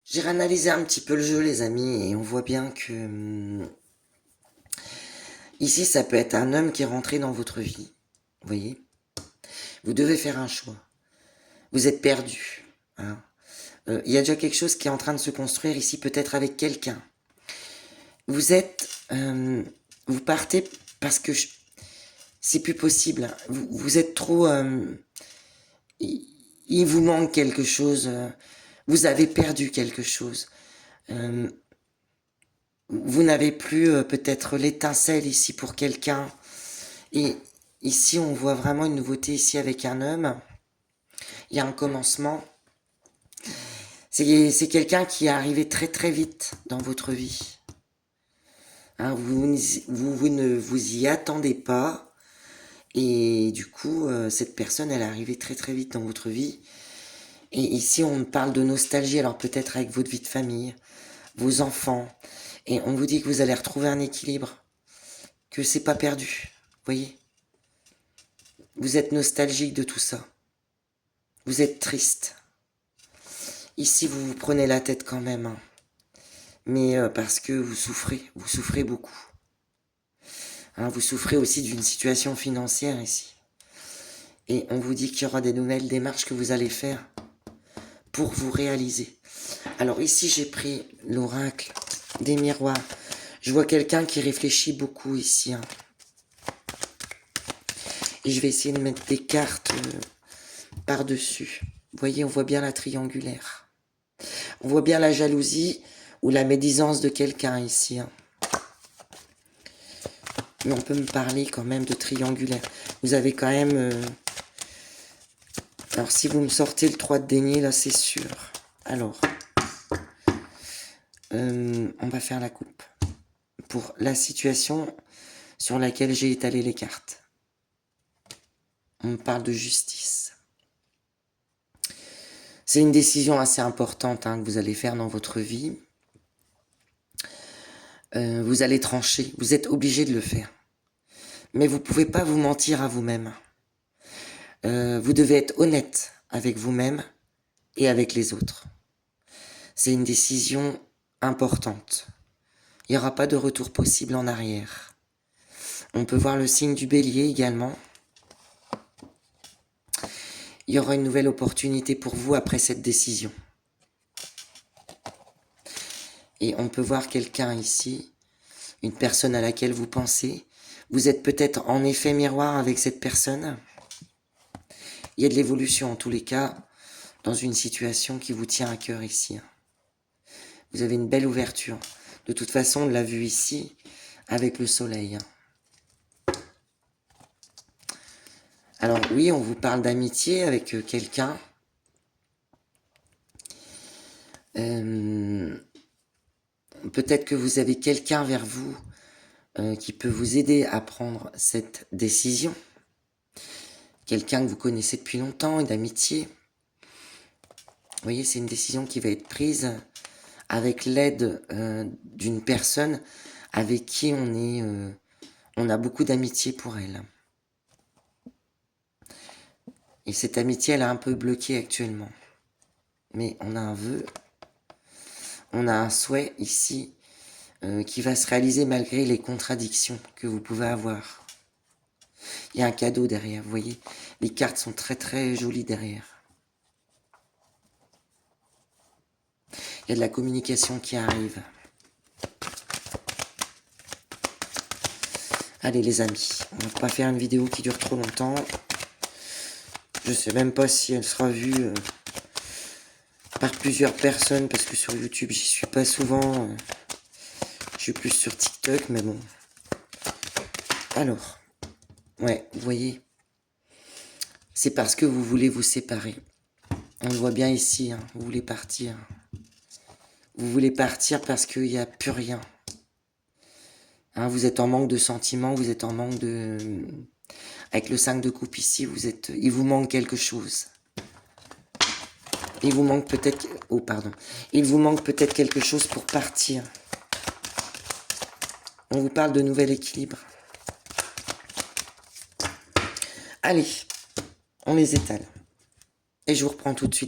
J'ai réanalysé un petit peu le jeu, les amis, et on voit bien que ici, ça peut être un homme qui est rentré dans votre vie. Vous voyez? Vous devez faire un choix. Vous êtes perdu. Hein. Il y a déjà quelque chose qui est en train de se construire ici, peut-être avec quelqu'un. Vous êtes, vous partez parce que c'est plus possible. Vous êtes trop, il vous manque quelque chose. Vous avez perdu quelque chose. Euh, vous n'avez plus peut-être l'étincelle ici pour quelqu'un. Et ici, on voit vraiment une nouveauté ici avec un homme. Il y a un commencement. C'est quelqu'un qui est arrivé très très vite dans votre vie. Hein, vous ne vous y attendez pas. Et du coup, cette personne, elle est arrivée très très vite dans votre vie. Et ici, on parle de nostalgie, alors peut-être avec votre vie de famille, vos enfants. Et on vous dit que vous allez retrouver un équilibre, que c'est pas perdu. Vous voyez? Vous êtes nostalgique de tout ça. Vous êtes triste. Ici, vous vous prenez la tête quand même. Hein. Mais parce que vous souffrez beaucoup. Hein, vous souffrez aussi d'une situation financière ici. Et on vous dit qu'il y aura des nouvelles démarches que vous allez faire pour vous réaliser. Alors ici, j'ai pris l'oracle des miroirs. Je vois quelqu'un qui réfléchit beaucoup ici. Hein. Et je vais essayer de mettre des cartes par-dessus. Vous voyez, on voit bien la triangulaire. On voit bien la jalousie ou la médisance de quelqu'un ici. Hein. Mais on peut me parler quand même de triangulaire. Vous avez quand même... Alors si vous me sortez le 3 de denier, là c'est sûr. Alors, on va faire la coupe. Pour la situation sur laquelle j'ai étalé les cartes. On me parle de justice. C'est une décision assez importante hein, que vous allez faire dans votre vie. Vous allez trancher, vous êtes obligé de le faire. Mais vous ne pouvez pas vous mentir à vous-même. Vous devez être honnête avec vous-même et avec les autres. C'est une décision importante. Il n'y aura pas de retour possible en arrière. On peut voir le signe du bélier également. Il y aura une nouvelle opportunité pour vous après cette décision. Et on peut voir quelqu'un ici, une personne à laquelle vous pensez. Vous êtes peut-être en effet miroir avec cette personne. Il y a de l'évolution en tous les cas dans une situation qui vous tient à cœur ici. Vous avez une belle ouverture. De toute façon, on l'a vu ici avec le soleil. Alors oui, on vous parle d'amitié avec quelqu'un. Peut-être que vous avez quelqu'un vers vous qui peut vous aider à prendre cette décision. Quelqu'un que vous connaissez depuis longtemps et d'amitié. Vous voyez, c'est une décision qui va être prise avec l'aide d'une personne avec qui on a beaucoup d'amitié pour elle. Et cette amitié, elle est un peu bloquée actuellement. Mais on a un vœu, on a un souhait ici qui va se réaliser malgré les contradictions que vous pouvez avoir. Il y a un cadeau derrière, vous voyez. Les cartes sont très très jolies derrière. Il y a de la communication qui arrive. Allez les amis, on va pas faire une vidéo qui dure trop longtemps. Je sais même pas si elle sera vue par plusieurs personnes parce que sur YouTube j'y suis pas souvent. Je suis plus sur TikTok mais bon. Alors, ouais, vous voyez, c'est parce que vous voulez vous séparer. On le voit bien ici, hein, vous voulez partir. Vous voulez partir parce qu'il n'y a plus rien. Hein, vous êtes en manque de sentiments, vous êtes en manque de... Avec le 5 de coupe ici, il vous manque quelque chose. Il vous manque peut-être... Oh, pardon. Il vous manque peut-être quelque chose pour partir. On vous parle de nouvel équilibre. Allez, on les étale. Et je vous reprends tout de suite.